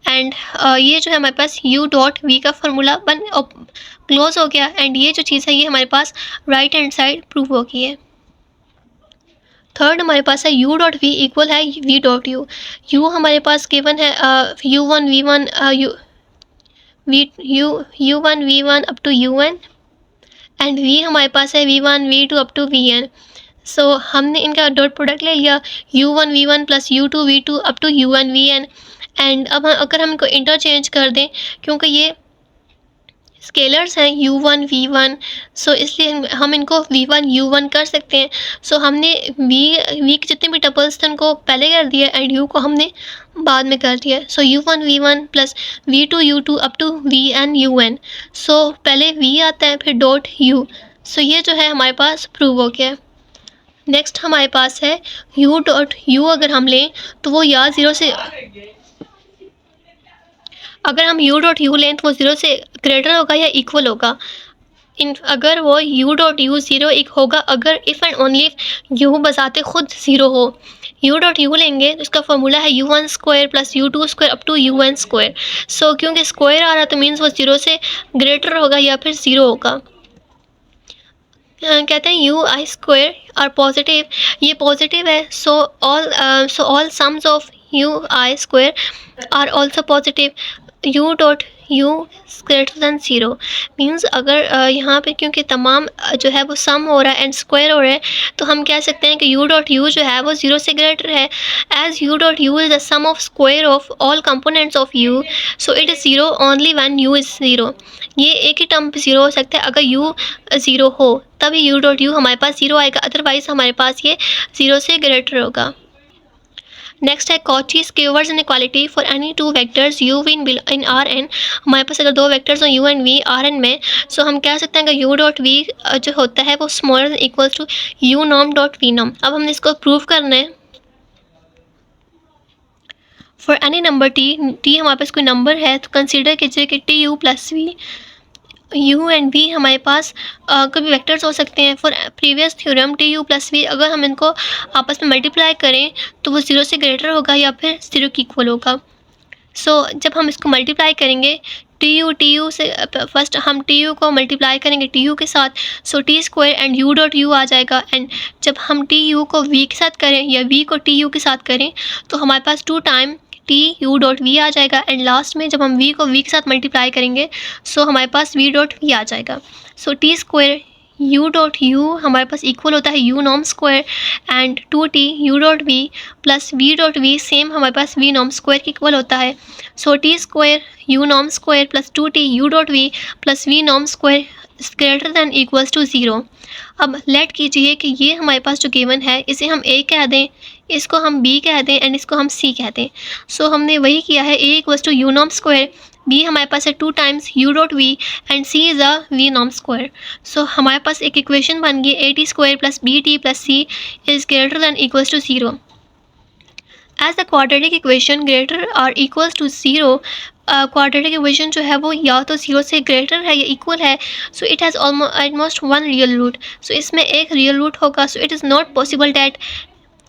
and ये जो है हमारे पास u डॉट v का फार्मूला क्लोज हो गया एंड ये जो चीज़ है ये हमारे पास राइट हैंड साइड प्रूव हो गई है। थर्ड हमारे पास है u डॉट v इक्वल है v डॉट u। u हमारे पास गिवन है u1 v1 u1 v1 up to un and v हमारे पास है v1 v2 up to vn। सो हमने इनका डॉट प्रोडक्ट ले लिया u1 v1 plus u2 v2 up to un vn and अब अगर हम इनको इंटरचेंज कर दें क्योंकि ये स्केलर्स हैं u1 v1, सो इसलिए हम इनको v1 u1 कर सकते हैं। सो हमने v के जितने भी टपल्स थे उनको पहले कर दिया एंड u को हमने बाद में कर दिया। So u1 v1 plus v2 u2 up to vn un। So पहले v आता है फिर डॉट u। सो ये जो है हमारे पास प्रूव हो गया। नेक्स्ट हमारे पास है u डॉट u अगर हम लें तो वो या ज़ीरो से, अगर हम u डॉट u लें तो वो ज़ीरो से ग्रेटर होगा या इक्वल होगा। अगर वो u डॉट u ज़ीरो एक होगा अगर इफ़ एंड ओनली u बजाते खुद ज़ीरो हो। u डॉट u लेंगे तो इसका फार्मूला है u1 square plus u2 square up to un square. So क्योंकि स्क्वायर आ रहा है तो मीन्स वो ज़ीरो से ग्रेटर होगा या फिर ज़ीरो होगा। कहते हैं u i square are positive, ये पॉजिटिव है। So all sums of u i square are also positive, u dot u greater than zero. Means अगर यहाँ पे क्योंकि तमाम जो है वो सम हो रहा है एंड स्क्वायर हो रहा है, तो हम कह सकते हैं कि यू डॉट यू जो है वो ज़ीरो से ग्रेटर है। As u dot u is the sum of square of all components of u, so it is zero only when u is zero. ये एक ही टर्म पे ज़ीरो हो सकता है, अगर यू ज़ीरो हो तभी यू डॉट यू हमारे पास ज़ीरो आएगा, अदरवाइज़ हमारे पास ये ज़ीरो से ग्रेटर होगा। नेक्स्ट है Cauchy squares inequality for any two vectors u v in R N. हमारे पास अगर दो वेक्टर्स हो u and v R N में, सो हम कह सकते हैं कि यू डॉट वी जो होता है वो smaller than equals to u Nom dot V नॉम। अब हमने इसको प्रूव करना है। For any number T, T हमारे पास कोई नंबर है तो कंसिडर कीजिए कि T U plus we, you and we हमारे पास कभी वेक्टर्स हो सकते हैं। For previous theorem T U plus we, अगर हम इनको आपस में मल्टीप्लाई करें तो वो ज़ीरो से ग्रेटर होगा या फिर ज़ीरो के इक्वल होगा। सो जब हम इसको मल्टीप्लाई करेंगे टी यू से, फर्स्ट हम टी यू को मल्टीप्लाई करेंगे टी यू के साथ, so t square and u dot u आ जाएगा। एंड जब हम टी यू को वी के साथ करें या वी को टी यू के साथ करें तो हमारे पास two time t u dot v आ जाएगा। एंड लास्ट में जब हम वी को वी के साथ मल्टीप्लाई करेंगे सो हमारे पास वी डॉट वी आ जाएगा। सो t square you dot you हमारे पास इक्वल होता है यू नॉम square and to T u dot V plus V dot we same हमारे पास वी नॉम स्क्वायर के इक्वल होता है। सो टी स्क्वायर यू नॉम square plus to T u dot V plus V नॉम square greater than equals to zero. अब late कीजिए कि ये हमारे पास जो गिवन है इसे हम ए कह दें, इसको हम बी कह दें एंड इसको हम सी कह दें। सो हमने वही किया है, ए इक्वल्स टू यू नॉम स्क्वायर, बी हमारे पास है two times you dot v and c is a v नॉम स्क्वायर। सो हमारे पास एक इक्वेशन बन गई a t square plus b t plus c is greater than equals to zero. As the quadratic equation greater और equals to zero, quadratic equation जो है वो या तो ज़ीरो से ग्रेटर है या इक्वल है, so it has almost one real root. So इसमें एक रियल रूट होगा, so it is not possible that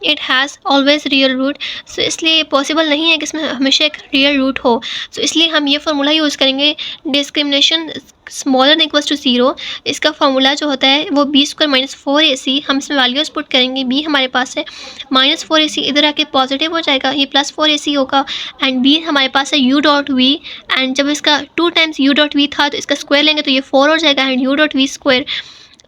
it has always real root. So इसलिए पॉसिबल नहीं है कि इसमें हमेशा एक रियल रूट हो। सो इसलिए हम ये फार्मूला यूज़ करेंगे discrimination smaller than equals to zero. इसका फार्मूला जो होता है वो B square minus four A C, हम इसमें वैल्यूज़ पुट करेंगे। बी हमारे पास है माइनस फोर ए सी, इधर आके पॉजिटिव हो जाएगा, ये प्लस फोर ए सी होगा। एंड बी हमारे पास है यू डॉट वी, एंड जब इसका two times you dot V था तो इसका स्क्वायर लेंगे तो ये फोर हो जाएगा and u dot v square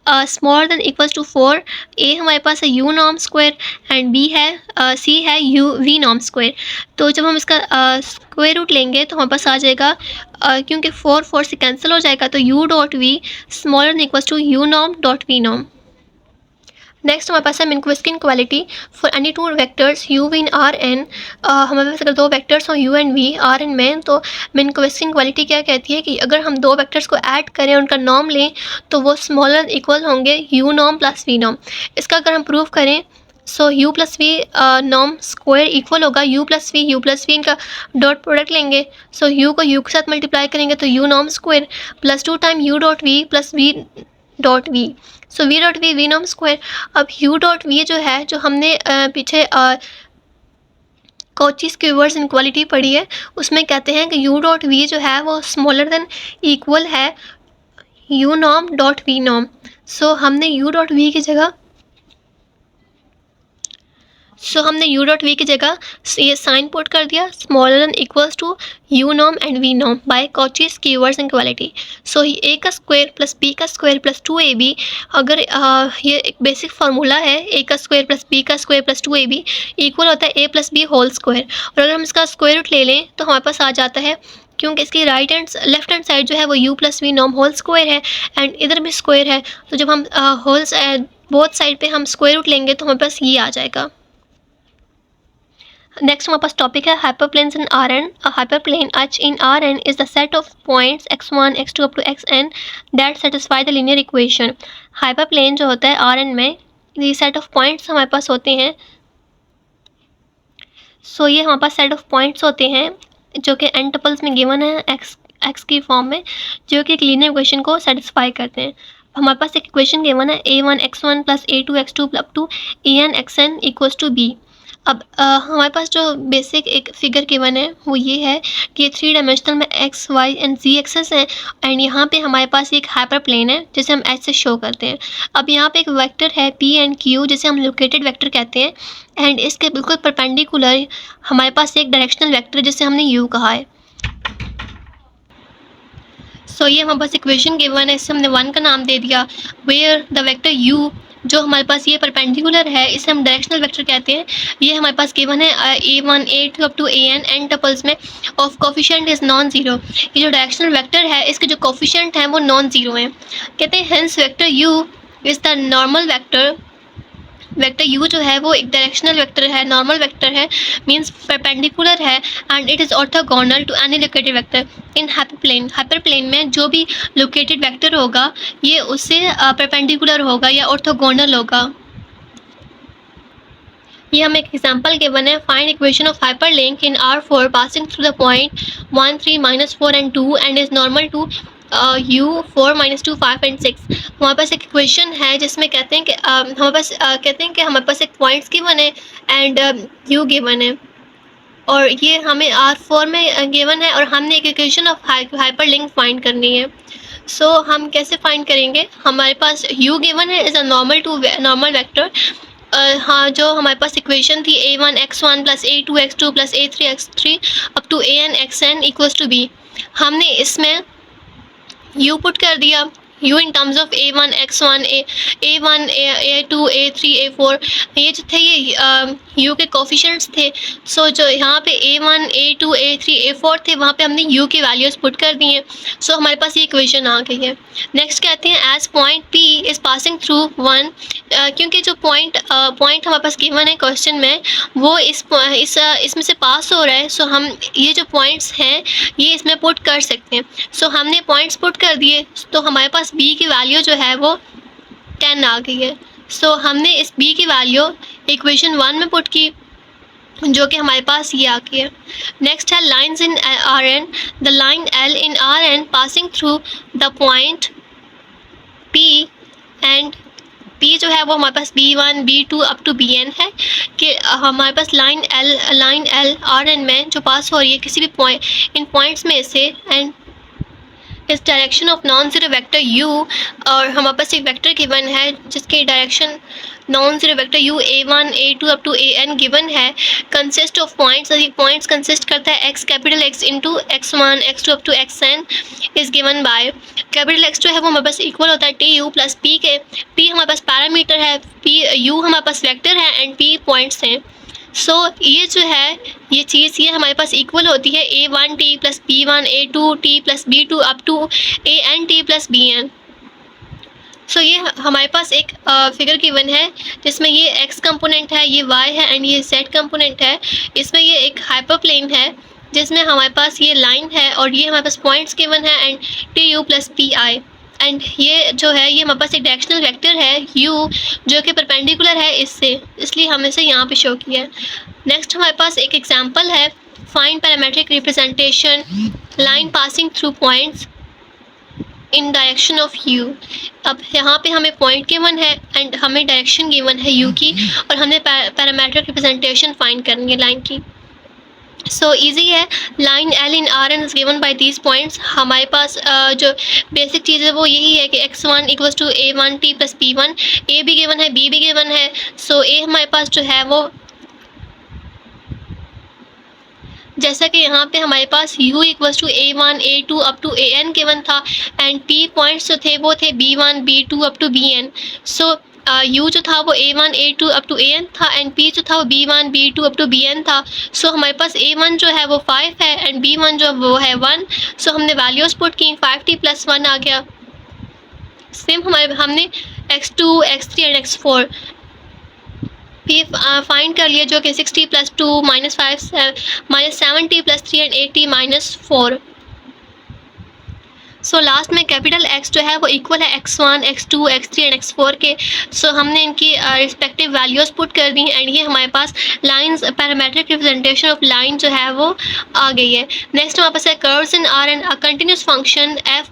smaller than equals to four. A हमारे पास है यू नॉम स्क्वायर एंड बी है सी है यू वी नॉम स्क्वायर। तो जब हम इसका स्क्वायर रूट लेंगे तो हमारे पास आ जाएगा क्योंकि फोर फोर से कैंसिल हो जाएगा, तो you dot we smaller than equals to u Nom dot V Nom. Next हमारे पास है मिन्क्विस्किन equality for any two vectors u v in R N. हमारे पास अगर दो वेक्टर्स हों you and v R N में, तो मिन्क्विस्किन इक्वालिटी क्या कहती है कि अगर हम दो वेक्टर्स को ऐड करें उनका नॉर्म लें तो वो स्मॉलर इक्वल होंगे यू नॉम प्लस वी नॉम। इसका अगर हम प्रूव करें सो यू प्लस वी नॉम स्क्वायर इक्वल होगा यू प्लस वी इनका डॉट प्रोडक्ट लेंगे, सो यू को यू के साथ मल्टीप्लाई करेंगे तो यू नॉम square plus two time U dot V plus V dot V, so V dot V नॉम स्क्वायर। अब यू डॉट वी जो है, जो हमने पीछे कॉची स्क्वायर्स इनक्वालिटी पढ़ी है, उसमें कहते हैं कि यू डॉट वी जो है वो स्मॉलर देन इक्वल है यू नॉम डॉट वी नॉम। सो हमने यू डॉट वी की जगह यू डॉट वी की जगह ये साइन पुट कर दिया smaller than equals to u Nom and we Nom bye Cauchy squares inequality. सो ए का स्क्वायर प्लस बी का square plus to A B, अगर ये एक बेसिक फार्मूला है, ए का स्क्वायर प्लस बी का square plus to A B equal होता है ए प्लस बी होल स्क्वायर। और अगर हम इसका स्क्वायर रूट ले लें तो हमारे पास आ जाता है, क्योंकि इसकी लेफ्ट हैंड साइड जो है वो यू प्लस वी नॉम होल स्क्वायर है एंड इधर भी स्क्वायर है, तो जब हम बोथ साइड पे हम स्क्वायर रूट लेंगे तो हमारे पास ये आ जाएगा। नेक्स्ट हमारे पास टॉपिक है hyperplanes in R n. A hyperplane H in R N is the set of points x1 x2 up to xn that satisfy the linear equation. Hyperplane जो होता है आर एन में, ये सेट ऑफ पॉइंट्स हमारे पास होते हैं। सो ये हमारे पास सेट ऑफ पॉइंट्स होते हैं जो कि n टपल्स में गिवन है x की फॉर्म में, जो कि एक लीनियर इक्वेशन को सेटिस्फाई करते हैं। हमारे पास एक इक्वेशन गिवन है a1 x1 plus a2 x2 up to an xn equals to b। अब हमारे पास जो बेसिक एक फिगर गिवन है वो ये है कि 3 डायमेंशनल में X Y and Z axes हैं एंड यहाँ पे हमारे पास एक हाइपर प्लेन है जिसे हम एच से शो करते हैं। अब यहाँ पे एक वेक्टर है पी एंड क्यू जिसे हम लोकेटेड वेक्टर कहते हैं एंड इसके बिल्कुल परपेंडिकुलर हमारे पास एक डायरेक्शनल वेक्टर जिसे हमने यू कहा है। सो ये हमारे पास इक्वेशन गिवन है, इससे हमने 1 का नाम दे दिया। वेयर द वेक्टर u जो हमारे पास ये परपेंडिकुलर है इसे हम डायरेक्शनल वेक्टर कहते हैं। ये हमारे पास गिवन है a1 a2 up to an n tuples में of coefficient is non zero. ये जो डायरेक्शनल वेक्टर है इसके जो कोफिशिएंट हैं वो नॉन जीरो हैं। कहते हैं hence vector u is the normal vector. Vector u जो है वो एक डायरेक्शनल वेक्टर है, नॉर्मल वेक्टर है, मींस परपेंडिकुलर है and it is orthogonal to any located vector in hyperplane. Hyperplane में जो भी लोकेटेड वेक्टर होगा ये उससे परपेंडिकुलर होगा या ऑर्थोगोनल होगा। ये हम एक एग्जांपल गिवन है, find equation of hyperlink in R4 passing through the point 1 3 -4 and 2 and is normal to u 4 -2 5 and 6। हमारे पास एक इक्वेशन है जिसमें कहते हैं कि हमारे पास एक पॉइंट्स गिवन है एंड u गिवन है और ये हमें R4 में गिवन है और हमने एक इक्वेशन ऑफ हाइपरलिंक फाइंड करनी है। सो हम कैसे फाइंड करेंगे? हमारे पास u गिवन है इज अ नॉर्मल वेक्टर। हाँ, जो हमारे पास इक्वेशन थी a1 x1 plus a2 x2 plus a3 x3 up to an xn equals to b, हमने इसमें u पुट कर दिया। u in terms of a1 x1 a1 a2 a3 a4 ये जो थे ये u के कोफिशिएंट्स थे। सो जो यहाँ पे a1 a2 a3 a4 थे वहाँ पे हमने u की वैल्यूज पुट कर दी हैं। सो हमारे पास ये इक्वेशन आ गई है। नेक्स्ट कहते हैं as point p is passing through 1, क्योंकि जो पॉइंट हमारे पास गिवन है क्वेश्चन में वो इसमें से पास हो रहा है। सो हम ये जो पॉइंट्स हैं ये इसमें पुट कर सकते हैं। सो हमने पॉइंट्स पुट कर दिए तो हमारे पास b की वैल्यू जो है वो 10 आ गई है। सो हमने इस b की वैल्यू इक्वेशन 1 में पुट की जो कि हमारे पास ये आ गई है। नेक्स्ट है lines in Rn, the line L in Rn passing through the point P and P जो है वो हमारे पास B1 B2 up to Bn है कि हमारे पास लाइन L Rn में जो पास हो रही है किसी भी पॉइंट इन पॉइंट्स में से एंड इस direction of non zero vector u, और हमारे पास एक वेक्टर गिवन है जिसकी direction non zero vector u a1 a2 up to an given है, कंसिस्ट ऑफ पॉइंट्स। ये पॉइंट्स कंसिस्ट करता है x capital X into x1 x2 up to xn is given by capital X जो है वो हमारे पास इक्वल होता है tu प्लस p के। p हमारे पास पैरामीटर है, u हमारे पास वेक्टर है एंड p पॉइंट्स हैं। सो ये जो है ये चीज़ ये हमारे पास इक्वल होती है a1t plus b1 a2t plus b2 up to an t plus bn। So ये हमारे पास एक फिगर गिवन है जिसमें ये x कंपोनेंट है, ये y है एंड ये z कंपोनेंट है। इसमें ये एक हाइपर प्लेन है जिसमें हमारे पास ये लाइन है और ये हमारे पास पॉइंट्स गिवन है and tu plus pi and ये जो है ये हमारे पास एक डायरेक्शनल वेक्टर है u जो कि परपेंडिकुलर है इससे, इसलिए हमने इसे यहाँ पे शो किया है। नेक्स्ट हमारे पास एक एग्जांपल है, find parametric representation line passing through points in direction of u। अब यहाँ पे हमें पॉइंट गिवन है एंड हमें डायरेक्शन गिवन है u की और हमें पैरामेट्रिक रिप्रेजेंटेशन फाइंड करनी है लाइन की। सो इजी है, line L in Rn is given by these points. हमारे पास जो बेसिक चीज़ है वो यही है कि x1 equals to a1t plus b1, a भी गिवन है b भी गिवन है। सो a हमारे पास जो है वो जैसा कि यहाँ पे हमारे पास u equals to a1 a2 up to an given था एंड p पॉइंट्स जो थे वो थे b1 b2 up to bn। So u जो था वो a1 a2 up to an था एंड p जो था वो b1 b2 up to bn था। सो हमारे पास a1 जो है वो 5 है एंड b1 जो वो है 1। सो हमने वैल्यूज पुट की, 5t प्लस 1 आ गया। सेम हमने x2 x3 and x4 p find कर लिया जो कि 6t plus 2 minus 7t plus 3 and 8t minus 4। So last में कैपिटल X जो है वो इक्वल है x1 x2 x3 and x4 के। सो हमने इनकी रिस्पेक्टिव वैल्यूज पुट कर दी एंड ये हमारे पास lines parametric representation of line जो है वो आ गई है। नेक्स्ट हमारे पास है curves in R and continuous function f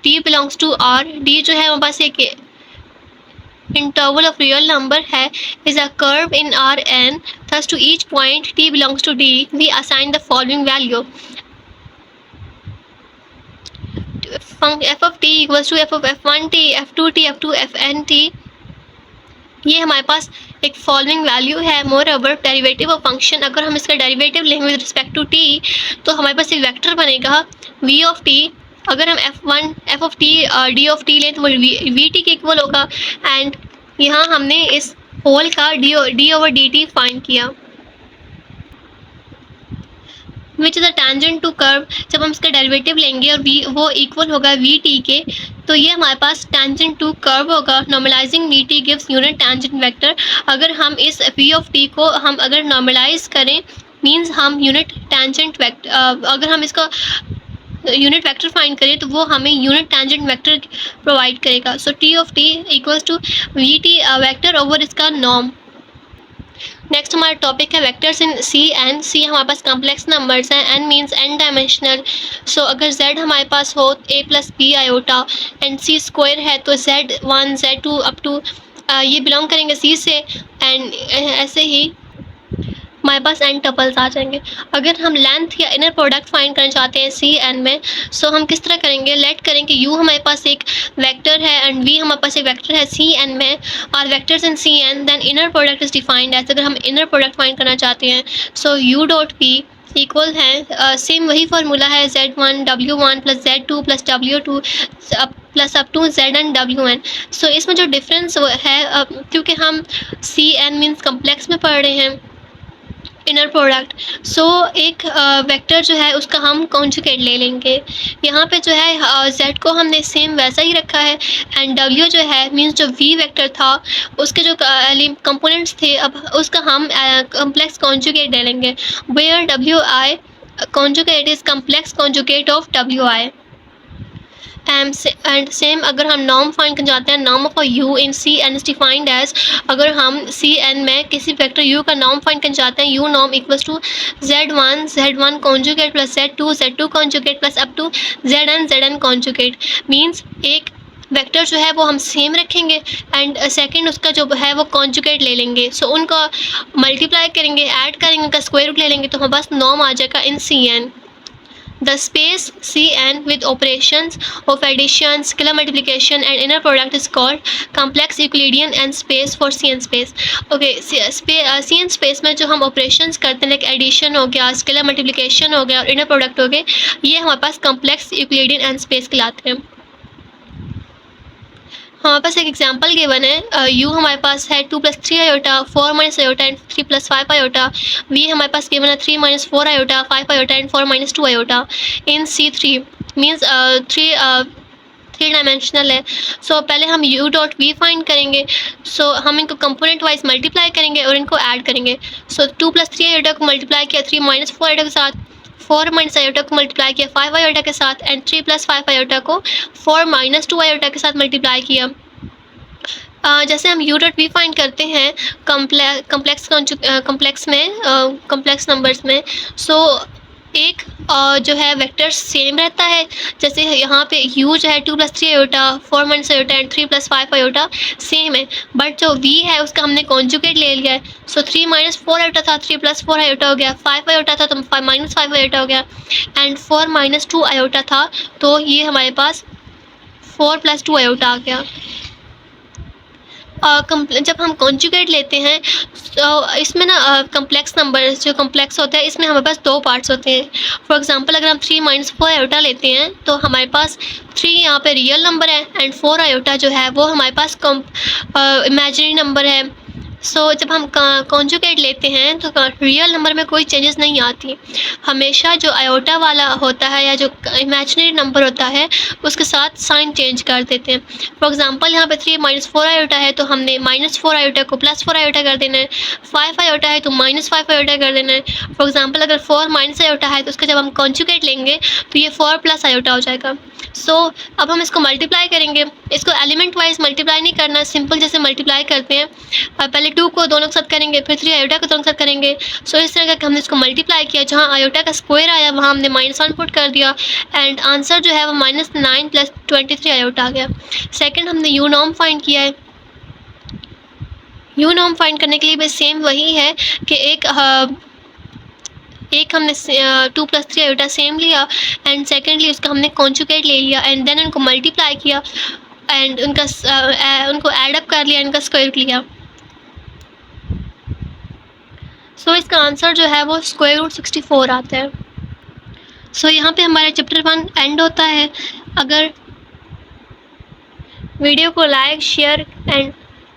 d belongs to R। d जो है हमारे पास एक interval of real number है is a curve in Rn. Thus to each point t belongs to D, we assign the following value. f of t equals to f of f1t, f2t, f2 fnt. ये हमारे पास एक following value है। More over derivative of function, अगर हम इसका derivative लेंगे with respect to T तो हमारे पास एक वेक्टर बनेगा v ऑफ टी। अगर हम f of t d of t लें तो वो वी टी के इक्वल होगा। एंड यहाँ हमने इस होल का d over d t find किया which is a tangent to curve. जब हम इसका डेरिवेटिव लेंगे और वो इक्वल होगा वी टी के, तो ये हमारे पास टेंजेंट टू कर्व होगा। Normalising we T gives unit tangent vector. अगर हम इस वी ऑफ टी को हम अगर नॉर्मलाइज करें मीन्स हम यूनिट टेंजेंट वेक्टर, अगर हम इसका यूनिट वेक्टर फाइंड करें तो वो हमें यूनिट टेंजेंट वेक्टर प्रोवाइड करेगा। So t of t equals to v t vector over इसका नॉर्म। नेक्स्ट हमारा टॉपिक है vectors in C n. C हमारे पास कॉम्प्लेक्स नंबर्स हैं, n means N dimensional. So अगर जेड हमारे पास हो a plus b iota and C square है तो z one z two up to ये बिलोंग करेंगे सी से। एंड ऐसे ही हमारे पास एन टपल्स आ जाएंगे। अगर हम लेंथ या इनर प्रोडक्ट फाइंड करना चाहते हैं सी एन में, सो हम किस तरह करेंगे। लेट करें कि यू हमारे पास एक वेक्टर है एंड वी हमारे पास एक वेक्टर है सी एन में, और vectors in C N then inner product is defined as. अगर हम इनर प्रोडक्ट फाइंड करना चाहते हैं so U dot P equal है सेम वही फार्मूला है z1 w1 plus z2 plus w2 plus up to z and wn। So इसमें जो डिफरेंस है क्योंकि हम सी एन मीन्स कम्प्लेक्स में पढ़ रहे हैं इनर प्रोडक्ट, सो एक वेक्टर जो है उसका हम कॉन्जुगेट ले लेंगे। यहाँ पे जो है z को हमने सेम वैसा ही रखा है एंड w जो है मीन्स जो v वेक्टर था उसके जो कंपोनेंट्स थे अब उसका हम कॉम्प्लेक्स कॉन्जुगेट ले लेंगे। Where wi conjugate is complex conjugate of wi। And same अगर हम नॉर्म फाइंड करना चाहते हैं, norm of u in C N is defined as. अगर हम सी एन में किसी वेक्टर u का नॉर्म फाइंड करना चाहते हैं, u norm equals to z1 conjugate plus z2 conjugate plus up to zn conjugate. Means एक वेक्टर जो है वो हम सेम रखेंगे एंड सेकंड उसका जो है वो कॉन्जुगेट ले लेंगे। सो उनका मल्टीप्लाई करेंगे, ऐड करेंगे, उनका स्क्वायर रूट ले लेंगे तो हमारे पास नॉर्म आ जाएगा in C n. The space Cn with operations of addition, scalar multiplication and inner product is called complex Euclidean and space for Cn space. Okay, Cn space में जो हम operations करते हैं like addition हो गया, scalar multiplication हो गया और inner product हो गए, ये हमारे पास complex Euclidean and space कहलाते हैं। हमारे पास एक एग्जाम्पल गिवन है। u हमारे पास है 2 plus 3 iota 4 minus iota and 3 plus 5 iota. v हमारे पास गिवन है 3 minus 4 iota 5 iota and 4 minus 2 iota in C3 means 3 dimensional है। सो पहले हम u डॉट वी फाइंड करेंगे। सो हम इनको कंपोनेंट वाइज मल्टीप्लाई करेंगे और इनको ऐड करेंगे। सो 2 प्लस 3 आयोटा को मल्टीप्लाई किया 3 माइनस 4 आयोटा के साथ, 4 माइनस आयोटा को मल्टीप्लाई किया 5 आयोटा के साथ एंड 3 प्लस 5 आयोटा को 4 माइनस 2 आयोटा के साथ मल्टीप्लाई किया। जैसे हम u डॉट वी फाइंड करते हैं कम्प्लेक्स नंबर्स में, सो एक जो है वेक्टर सेम रहता है। जैसे यहाँ पे u जो है 2 plus 3 iota 4 minus iota and 3 plus 5 iota same है, बट जो v है उसका हमने कॉन्जुगेट ले लिया है। सो 3 माइनस 4 आयोटा था 3 प्लस 4 आयोटा हो गया, 5 आयोटा था तो 5 माइनस 5 आयोटा हो गया एंड 4 माइनस 2 आयोटा था तो ये हमारे पास 4 प्लस 2 आयोटा आ गया। जब हम कॉन्जुगेट लेते हैं तो इसमें ना कम्प्लेक्स नंबर जो कम्प्लेक्स होता है इसमें हमारे पास 2 पार्ट्स होते हैं। फॉर एग्जांपल अगर हम 3 माइनस 4 आयोटा लेते हैं तो हमारे पास 3 यहाँ पे रियल नंबर है एंड 4 आयोटा जो है वो हमारे पास इमेजिनरी नंबर है। सो जब हम कॉन्जुगेट लेते हैं तो रियल नंबर में कोई चेंजेस नहीं आती, हमेशा जो आयोटा वाला होता है या जो इमेजिनरी नंबर होता है उसके साथ साइन चेंज कर देते हैं। फॉर एग्जांपल यहाँ पे 3 माइनस 4 आयोटा है तो हमने माइनस 4 आयोटा को प्लस 4 आयोटा कर देना है, 5 आयोटा है तो माइनस 5 आयोटा कर देना है। फॉर एग्जांपल अगर 4 माइनस आयोटा है तो उसका जब हम कॉन्जुगेट लेंगे तो ये 4 प्लस आयोटा हो जाएगा। सो अब हम इसको मल्टीप्लाई करेंगे, इसको एलिमेंट वाइज मल्टीप्लाई नहीं करना, सिंपल जैसे मल्टीप्लाई करते हैं पहले 2 को दोनों के साथ करेंगे फिर 3 आयोटा को दोनों के साथ करेंगे। सो इस तरह का हमने इसको मल्टीप्लाई किया, जहाँ आयोटा का स्क्वायर आया वहाँ हमने -1 पुट कर दिया एंड आंसर जो है वो -9 प्लस 23 आयोटा आ गया। सेकंड हमने u नॉर्म फाइंड किया है। यू नॉर्म फाइंड करने के लिए बस सेम वही है कि एक हमने 2 + 3 आयोटा सेम लिया एंड सेकेंडली उसका हमने कॉन्जुगेट ले लिया एंड देन उनको मल्टीप्लाई किया एंड उनको एड अप कर लिया, इनका स्क्वायर रूट लिया। सो इसका आंसर जो है वो स्क्वायर रूट 64 आता है। सो यहाँ पे हमारा चैप्टर 1 एंड होता है। अगर वीडियो को लाइक, शेयर एंड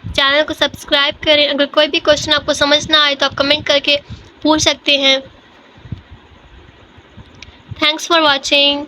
चैनल को सब्सक्राइब करें। अगर कोई भी क्वेश्चन आपको समझ ना आए तो आप कमेंट करके पूछ सकते हैं। Thanks for watching.